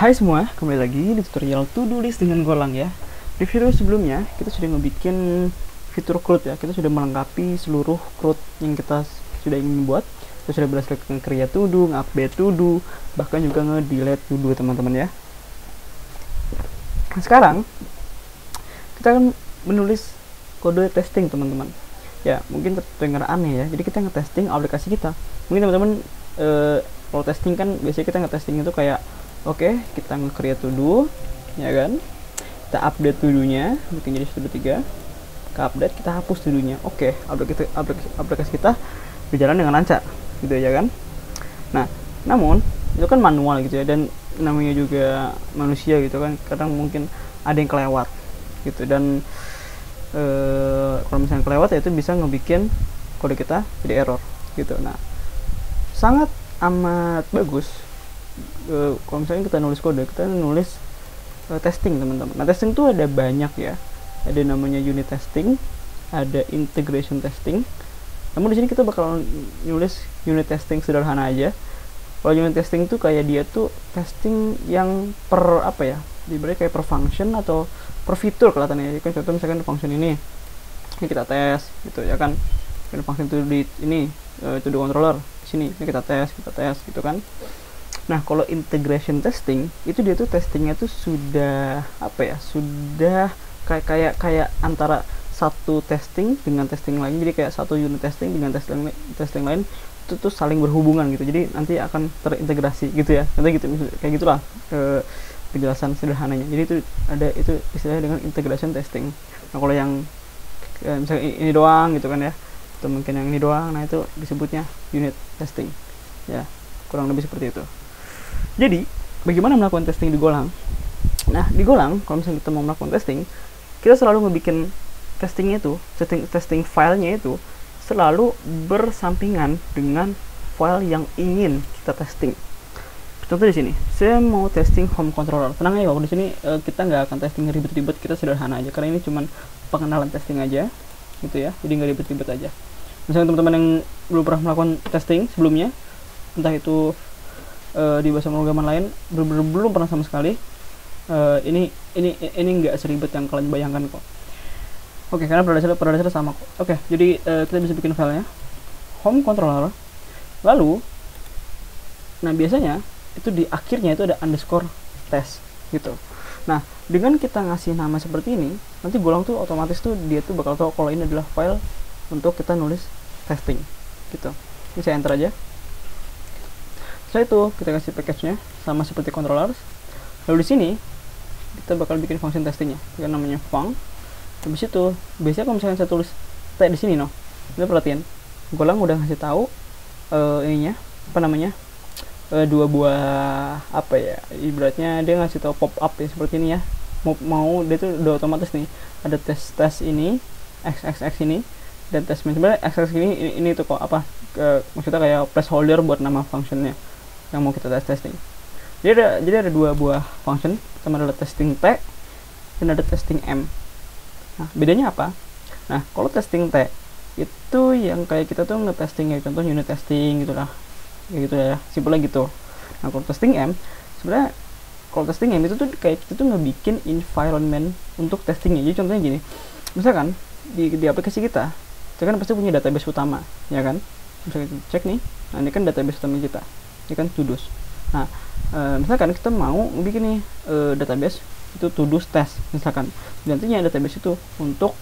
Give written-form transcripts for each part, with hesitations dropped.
Hai semua, kembali lagi di tutorial to-do list dengan Golang ya. Di video sebelumnya, kita sudah ngebikin fitur CRUD ya. Kita sudah melengkapi seluruh CRUD yang kita sudah ingin buat. Kita sudah berhasil nge-create to-do, nge-update to-do, bahkan juga nge-delete to-do teman-teman ya. Nah, sekarang, kita akan menulis kode testing teman-teman. Ya, mungkin terdengar aneh ya. Jadi kita nge-testing aplikasi kita. Mungkin teman-teman, kalau testing kan biasanya kita nge-testing itu kayak oke, kita nge-create to-do, ya kan? Kita update to-do-nya, bikin jadi to-do 3. Kita update, kita hapus to-do-nya. Oke, aplikasi kita berjalan dengan lancar, gitu ya kan? Nah, namun itu kan manual gitu ya, dan namanya juga manusia gitu kan, kadang mungkin ada yang kelewat gitu, dan kalau misalnya kelewat ya itu bisa ngebikin kode kita jadi error gitu. Nah, sangat amat bagus kalau misalnya kita nulis kode, kita nulis testing teman-teman. Nah, testing tuh ada banyak ya, ada namanya unit testing, ada integration testing. Namun di sini kita bakal nulis unit testing sederhana aja. Kalau unit testing tuh kayak dia tuh testing yang per apa ya, ibaratnya kayak per function atau per fitur kelihatannya ya kan. Contoh misalkan function ini kita tes gitu ya kan, function itu di ini to do controller di sini kita tes gitu kan. Nah, kalau integration testing itu dia tuh testingnya tuh sudah apa ya, sudah kayak antara satu testing dengan testing lain. Jadi kayak satu unit testing dengan testing lain itu tuh saling berhubungan gitu, jadi nanti akan terintegrasi gitu ya, nanti gitu kayak gitulah penjelasan sederhananya. Jadi itu ada itu istilahnya dengan integration testing. Nah, kalau yang misalnya ini doang gitu kan ya, atau mungkin yang ini doang, nah itu disebutnya unit testing ya, kurang lebih seperti itu. Jadi, bagaimana melakukan testing di Golang? Nah, di Golang, kalau misalnya kita mau melakukan testing, kita selalu ngebikin testingnya itu, testing filenya itu selalu bersampingan dengan file yang ingin kita testing. Contoh di sini, saya mau testing home controller. Tenang aja, kalau di sini kita nggak akan testing ribet-ribet, kita sederhana aja, karena ini cuma pengenalan testing aja, gitu ya. Jadi nggak ribet-ribet aja. Misalnya teman-teman yang belum pernah melakukan testing sebelumnya, entah itu di bahasa pemrograman lain belum pernah sama sekali, ini nggak seribet yang kalian bayangkan kok. Oke, karena pada dasarnya sama kok. Oke, jadi kita bisa bikin filenya home controller, lalu nah biasanya itu di akhirnya itu ada underscore test gitu. Nah, dengan kita ngasih nama seperti ini, nanti Golang tuh otomatis tuh dia tuh bakal tahu kalau ini adalah file untuk kita nulis testing gitu. Ini saya enter aja. Setelah itu kita kasih package-nya sama seperti controllers. Lalu di sini kita bakal bikin function testingnya, yang namanya func. Habis itu biasanya kalau misalnya saya tulis t di sini kita perhatiin Golang udah ngasih tahu ininya apa namanya, dua buah apa ya, ibaratnya dia ngasih tahu pop up ya seperti ini ya. Mau dia tuh udah otomatis nih ada tes ini xxx ini dan tes main. Sebenarnya xxx ini tuh kok apa, maksudnya kayak placeholder buat nama functionnya yang mau kita testing. Jadi ada dua buah function, sama ada testing T dan ada testing M. Nah, bedanya apa? Nah, kalau testing T itu yang kayak kita tuh ngetesting ya, contoh unit testing gitulah, kayak gitu ya, simpelnya gitu. Nah, kalau testing M sebenarnya, kalau testing M itu tuh kayak kita tuh ngebikin environment untuk testingnya. Jadi contohnya gini, misalkan di aplikasi kita kan pasti punya database utama ya kan. Misalnya kita cek nih, nah ini kan database utama kita, ini kan to-dos. Nah, misalkan kita mau bikin nih database itu to-dos test misalkan, nantinya database itu untuk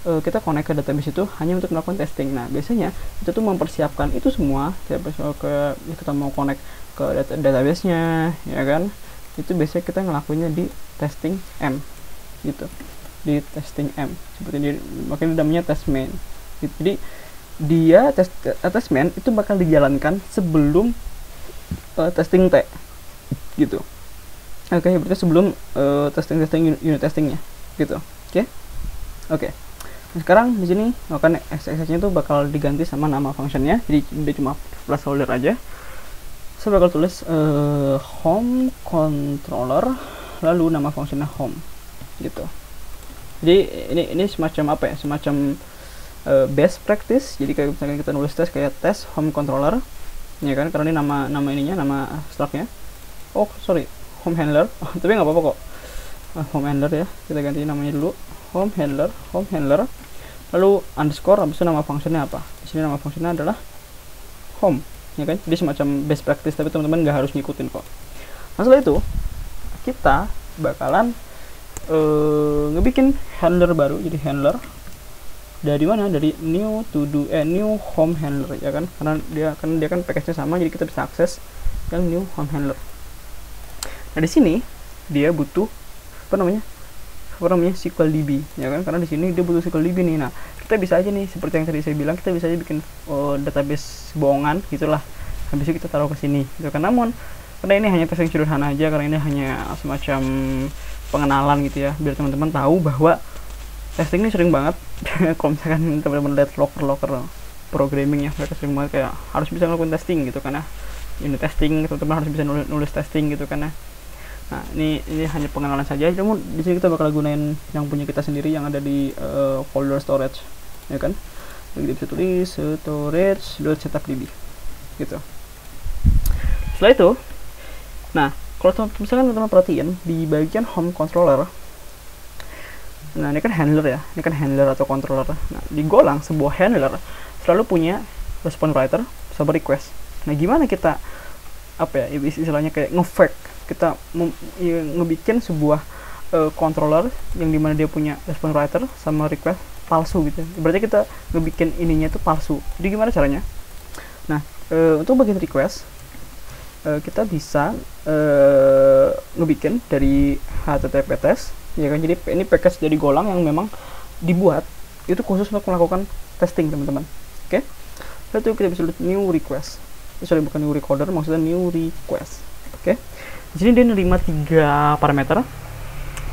kita connect ke database itu hanya untuk melakukan testing. Nah, biasanya itu tuh mempersiapkan itu semua, kita mau connect ke database-nya ya kan, itu biasanya kita ngelakuinnya di testing M gitu, di testing M seperti ini, makanya namanya test main gitu. Jadi dia test main itu bakal dijalankan sebelum testing T gitu. Oke, berarti sebelum testing unit testingnya gitu. Oke. Nah, sekarang di sini kan XXX-nya itu bakal diganti sama nama functionnya, jadi dia cuma placeholder aja. Saya bakal tulis home controller, lalu nama functionnya home gitu. Jadi ini semacam apa ya, semacam best practice. Jadi kayak misalnya kita nulis tes kayak tes home controller ya kan, karena ini nama ininya, nama struct-nya. Oh sorry, home handler. Tapi nggak apa-apa kok, home handler ya, kita ganti namanya dulu, home handler, lalu underscore, habis itu nama fungsinya apa. Di sini nama fungsinya adalah home, ya kan. Jadi semacam best practice, tapi teman-teman nggak harus ngikutin kok. Nah setelah itu kita bakalan ngebikin handler baru. Jadi handler dari mana, dari new to do new home handler, ya kan, karena dia kan package-nya sama, jadi kita bisa akses yang new home handler. Nah di sini dia butuh apa namanya SQL DB, ya kan, karena di sini dia butuh SQL DB nih. Nah kita bisa aja nih, seperti yang tadi saya bilang, kita bisa aja bikin database bohongan gitulah, habis itu kita taruh ke sini gitu kan. Namun karena ini hanya tes yang sederhana aja, karena ini hanya semacam pengenalan gitu ya, biar teman-teman tahu bahwa testing ini sering banget kalau misalkan teman-teman lihat loker programming ya, mereka sering banget kayak harus bisa ngelakuin testing gitu kan ya, unit testing, teman-teman harus bisa nulis testing gitu kan ya. Nah ini hanya pengenalan saja, namun di sini kita bakal gunain yang punya kita sendiri yang ada di folder storage, ya kan. Jadi kita bisa tulis storage.setupdb gitu. Setelah itu, nah kalau misalkan teman-teman perhatiin di bagian home controller, nah ini kan handler ya, ini kan handler atau controller. Nah di golang sebuah handler selalu punya response writer sama request. Nah gimana kita apa ya istilahnya kayak ngefake, kita ngebikin sebuah controller yang dimana dia punya response writer sama request palsu gitu. Berarti kita ngebikin ininya itu palsu. Jadi gimana caranya? Nah untuk bagian request kita bisa ngebikin dari HTTP test, ya kan. Jadi ini package dari golang yang memang dibuat itu khusus untuk melakukan testing teman-teman. Oke, lalu kita bisa lihat new request. Sorry, bukan new recorder, maksudnya new request. Oke, di sini dia nerima 3 parameter.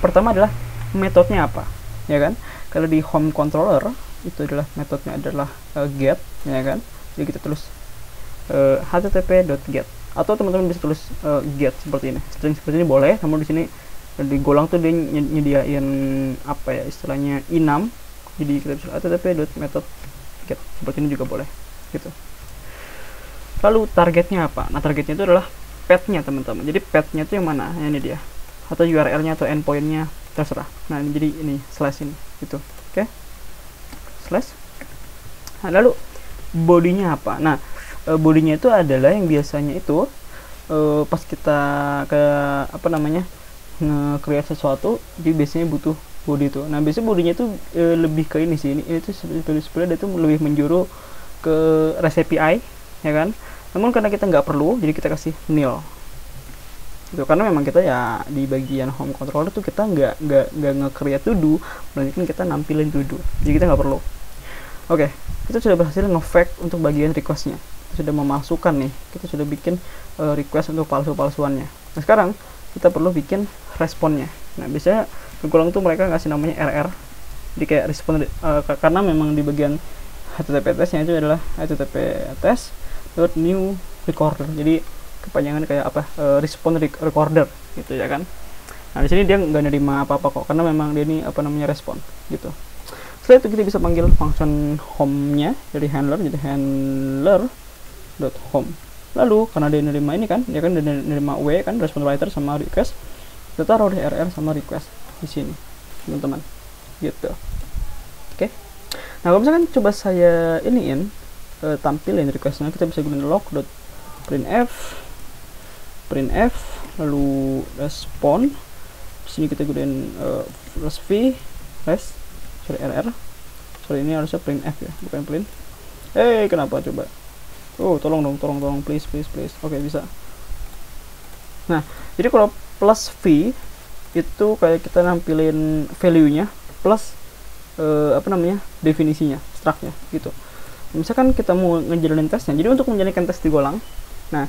Pertama adalah metodenya apa, ya kan. Kalau di home controller itu adalah metodenya adalah get, ya kan. Jadi kita tulis http.get, atau teman-teman bisa tulis get seperti ini, string seperti ini boleh. Namun di sini di golang tuh dia nyediain apa ya istilahnya enum, jadi kita bisa http.method get seperti ini juga boleh gitu. Lalu targetnya apa? Nah targetnya itu adalah path-nya teman-teman. Jadi path-nya itu yang mana? Ini dia, atau URL-nya atau endpoint-nya terserah. Nah ini jadi ini slash ini gitu. Oke, slash. Nah, lalu bodinya apa? Nah bodinya itu adalah yang biasanya itu pas kita ke apa namanya nge-create sesuatu, jadi biasanya butuh body itu. Nah biasanya bodinya itu lebih ke ini sih, ini tuh sebenarnya itu lebih menjuru ke REST API, ya kan. Namun karena kita nggak perlu, jadi kita kasih nil itu, karena memang kita ya di bagian home controller tuh kita nggak nge-create to do, melainkan kita nampilin to do, jadi kita nggak perlu. Oke, kita sudah berhasil nge-fake untuk bagian requestnya, kita sudah memalsukan nih, kita sudah bikin request untuk palsu-palsuannya. Nah sekarang kita perlu bikin responnya. Nah biasanya golang tuh mereka ngasih namanya RR, jadi kayak respon karena memang di bagian HTTP testnya itu adalah HTTP test.new recorder, jadi kepanjangan kayak apa respond recorder gitu, ya kan. Nah di sini dia nggak nerima apa-apa kok, karena memang dia ini apa namanya respon gitu. Setelah itu kita bisa panggil function home-nya dari handler, jadi handler.home. Lalu karena dia nerima ini kan, dia kan nerima w kan, response writer sama request, kita taruh di RR sama request di sini teman-teman gitu. Oke. Nah kalau misalkan coba saya iniin tampilin requestnya, kita bisa gunain log.printf lalu respond. Di sini kita gunain RR. Sorry, ini harusnya printf ya, bukan print. Kenapa coba? Tolong please. Oke, bisa. Nah jadi kalau plus v itu kayak kita nampilin value-nya plus apa namanya definisinya, struct-nya gitu. Misalkan kita mau ngejalanin tesnya, jadi untuk menjalankan tes di golang, nah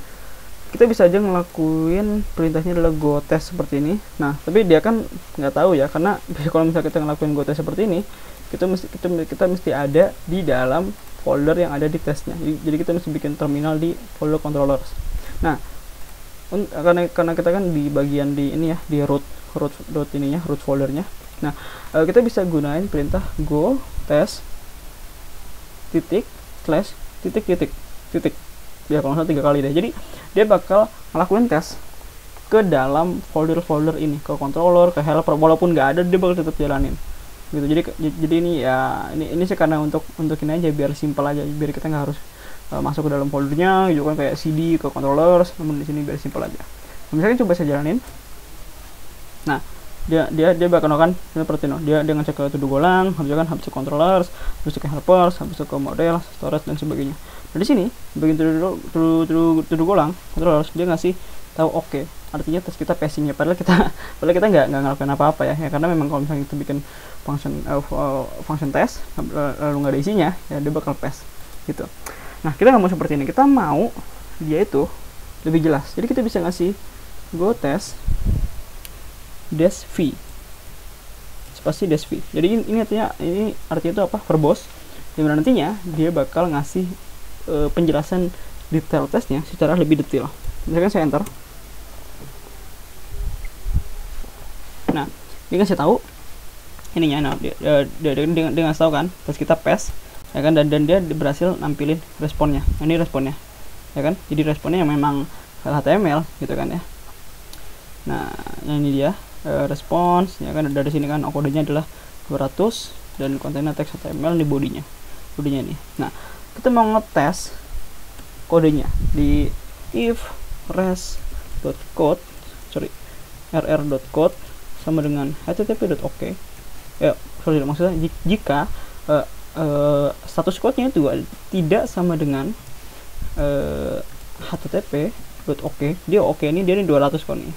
kita bisa aja ngelakuin perintahnya adalah go test seperti ini. Nah tapi dia kan nggak tahu ya, karena kalau misalnya kita ngelakuin go test seperti ini, kita mesti ada di dalam folder yang ada di tesnya. Jadi kita mesti bikin terminal di folder controllers. Nah karena kita kan di bagian di ini ya, di root foldernya. Nah kita bisa gunain perintah go test titik ya, kalau nggak salah 3 kali deh. Jadi dia bakal ngelakuin tes ke dalam folder-folder ini, ke controller, ke helper, walaupun nggak ada dia bakal tetap jalanin gitu. Jadi ini ya ini sih karena untuk ini aja biar simpel aja, biar kita nggak harus masuk ke dalam foldernya gitu kan, kayak CD ke controller. Namun di sini biar simpel aja. Misalnya coba saya jalanin, nah dia bakal kan seperti itu, dia ngecek ke to-do golang, habis ke controllers, habis ke helpers, habis ke model, storage dan sebagainya. Nah di sini bagian to-do golang, controllers, dia ngasih tahu oke. Artinya tes kita passingnya, padahal kita nggak ngelakuin apa-apa ya, karena memang kalau misalnya kita bikin function test lalu nggak ada isinya ya dia bakal pass gitu. Nah kita nggak mau seperti ini, kita mau dia itu lebih jelas. Jadi kita bisa ngasih go test dash v spasi dash v. Jadi ini artinya itu apa, verbose, dimana nantinya dia bakal ngasih penjelasan detail tesnya secara lebih detail. Misalkan saya enter, nah dia ngasih tahu ininya, nah dia ngasih tahu kan tes kita pass ya kan, dan dia berhasil nampilin responnya. Nah, ini responnya ya kan, jadi responnya yang memang HTML gitu kan ya. Nah ini dia respons ya kan, dari sini kan kodenya adalah 200 dan kontennya teks HTML di bodinya ini. Nah kita mau ngetes kodenya di if res.code rr.code sama dengan http.ok ya, maksudnya jika status code-nya itu tidak sama dengan http.ok, dia oke ini, dia ini 200 kok nih.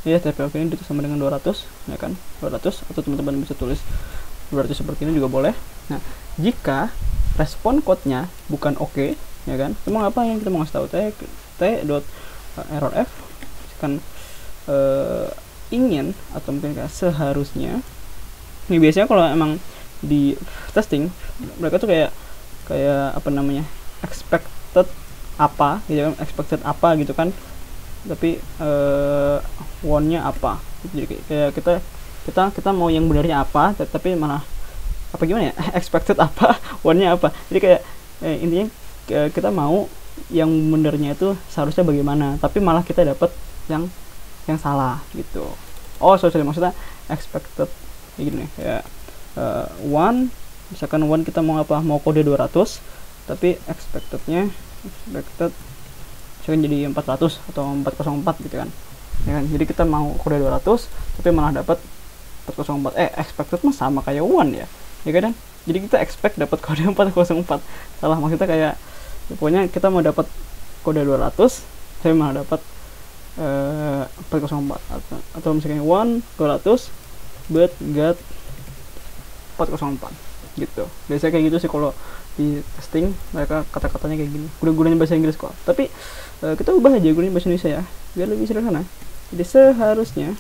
Jadi http ini itu sama dengan 200 ya kan, 200, atau teman-teman bisa tulis 200 seperti ini juga boleh. Nah jika respon code-nya bukan oke ya kan, kita mau apa yang kita mau ngasih tahu t.errorf kan ingin atau mungkin kayak seharusnya. Ini biasanya kalau emang di testing mereka tuh kayak apa namanya, expected apa gitu kan, expected apa gitu kan, tapi one-nya apa. Jadi kayak kita mau yang benarnya apa, tapi malah apa gimana ya, expected apa, one-nya apa. Jadi kayak intinya kita mau yang benarnya itu seharusnya bagaimana, tapi malah kita dapat yang salah gitu. Sorry, maksudnya expected kayak gini ya, one, misalkan one kita mau apa, mau kode 200 tapi expected misalkan jadi 400 atau 404 gitu kan ya kan. Jadi kita mau kode 200 tapi malah dapat 404. Expected mah sama kayak one ya kan. Jadi kita expect dapat kode 404, salah. Maksudnya kayak ya, pokoknya kita mau dapat kode 200 tapi malah dapat 404, atau misalnya 200 but got 404 gitu. Biasanya kayak gitu sih kalau di testing, mereka kata-katanya kayak gini, gunanya bahasa Inggris kok, tapi kita ubah aja gunain bahasa Indonesia ya biar lebih sederhana. Jadi seharusnya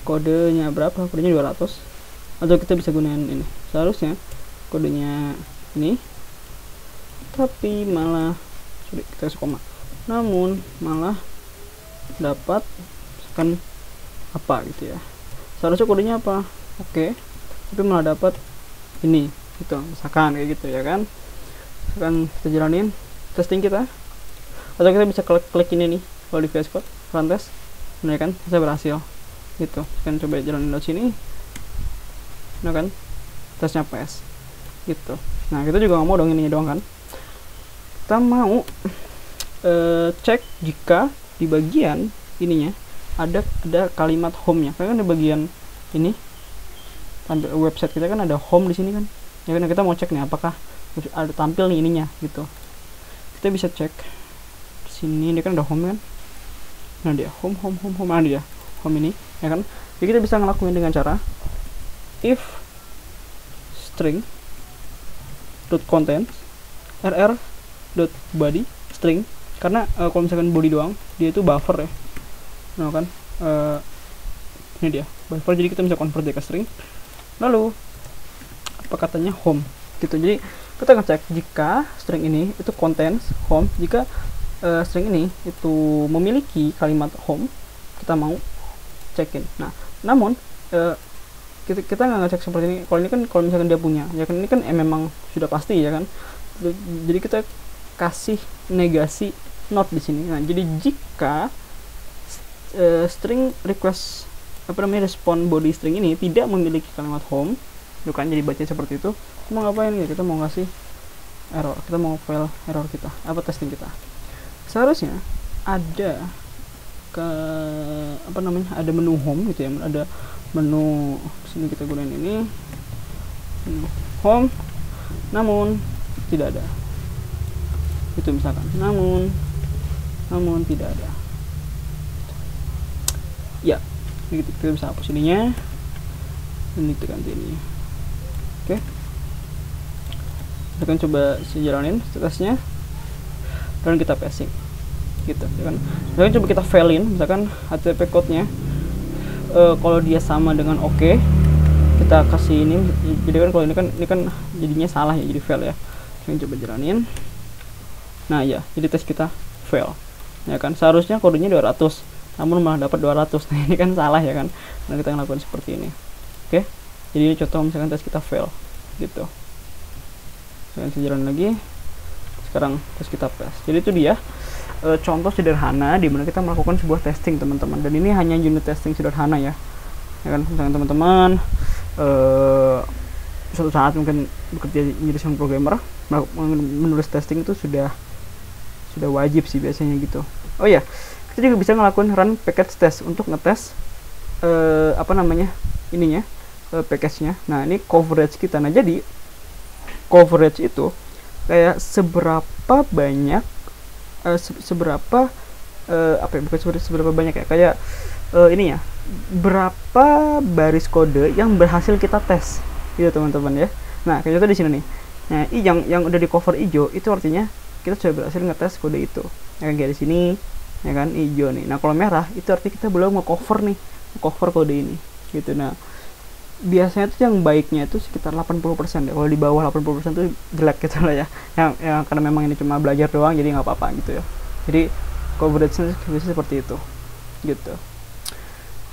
kodenya berapa, kodenya 200, atau kita bisa gunain ini, seharusnya kodenya ini tapi malah kita kasih koma, namun malah dapat misalkan apa gitu ya. Seharusnya kodenya apa, oke, tapi malah dapat ini gitu, misalkan kayak gitu ya kan. Misalkan kita jalanin testing kita, atau kita bisa klik ini nih kalau di VS Code run test, nah kan saya berhasil gitu kan. Coba jalanin dari sini, nah kan tesnya PS gitu. Nah kita juga nggak mau dong ini doang kan, kita mau cek jika di bagian ininya ada kalimat home-nya. Karena kan di bagian ini website kita kan ada home di sini kan ya kan. Kita mau cek nih apakah ada tampil nih ininya gitu. Kita bisa cek di sini, dia kan ada home kan. Nah dia home nah dia home ini ya kan. Jadi kita bisa ngelakuin dengan cara if string .content rr.body string, karena kalau misalkan body doang dia itu buffer ya, nah kan ini dia buffer, jadi kita bisa convert dia ke string. Lalu apa katanya home gitu. Jadi kita ngecek jika string ini itu contains home, jika string ini itu memiliki kalimat home, kita mau cekin. Nah namun kita nggak ngecek seperti ini. Kalau ini kan kalau misalkan dia punya ya kan, ini kan memang sudah pasti ya kan. Jadi kita kasih negasi not di sini. Nah jadi jika string request respon body string ini tidak memiliki kalimat home, itu kan jadi baca seperti itu. Mau ngapain ya, kita mau ngasih error, kita mau file error kita, testing kita. Seharusnya ada ada menu home gitu ya, ada menu sini, kita gunain ini menu home, namun tidak ada itu misalkan, namun tidak ada ya. Kita bisa hapus ininya, ini kita ganti ini. Oke, kita akan coba jalanin tesnya dan kita passing gitu ya kan. Misalkan coba kita failin, misalkan HTTP code-nya kalau dia sama dengan oke, kita kasih ini. Jadi kan kalau ini kan jadinya salah ya, jadi fail ya. Kita coba jalanin. Nah ya, jadi tes kita fail ya kan. Seharusnya kodenya 200, namun malah dapat 200. Nah ini kan salah ya kan, nah kita lakukan seperti ini. Oke, jadi ini contoh misalkan tes kita fail gitu. Saya jalan lagi, sekarang tes kita pass. Jadi itu dia contoh sederhana di mana kita melakukan sebuah testing teman-teman, dan ini hanya unit testing sederhana ya kan. Misalkan teman-teman suatu saat mungkin bekerja menjadi seorang programmer, menulis testing itu sudah wajib sih biasanya gitu. Oh ya, kita juga bisa ngelakuin run package test untuk ngetes package-nya. Nah ini coverage kita. Nah jadi coverage itu kayak seberapa banyak seberapa banyak ya, kayak ini ya, berapa baris kode yang berhasil kita tes gitu teman-teman ya. Nah kayak contoh di sini nih. Nah yang udah di cover hijau itu artinya kita sudah berhasil ngetes kode itu ya kan, kayak di sini ya kan, hijau nih. Nah kalau merah itu artinya kita belum nge-cover kode ini gitu. Nah biasanya tuh yang baiknya itu sekitar 80% ya. Kalau di bawah 80% tuh jelek gitu lah ya. Yang karena memang ini cuma belajar doang, jadi nggak apa-apa gitu ya. Jadi coverage-nya bisa seperti itu gitu.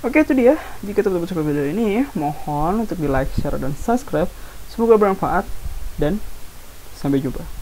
Oke, itu dia. Jika teman-teman suka video ini, mohon untuk di like, share, dan subscribe. Semoga bermanfaat dan sampai jumpa.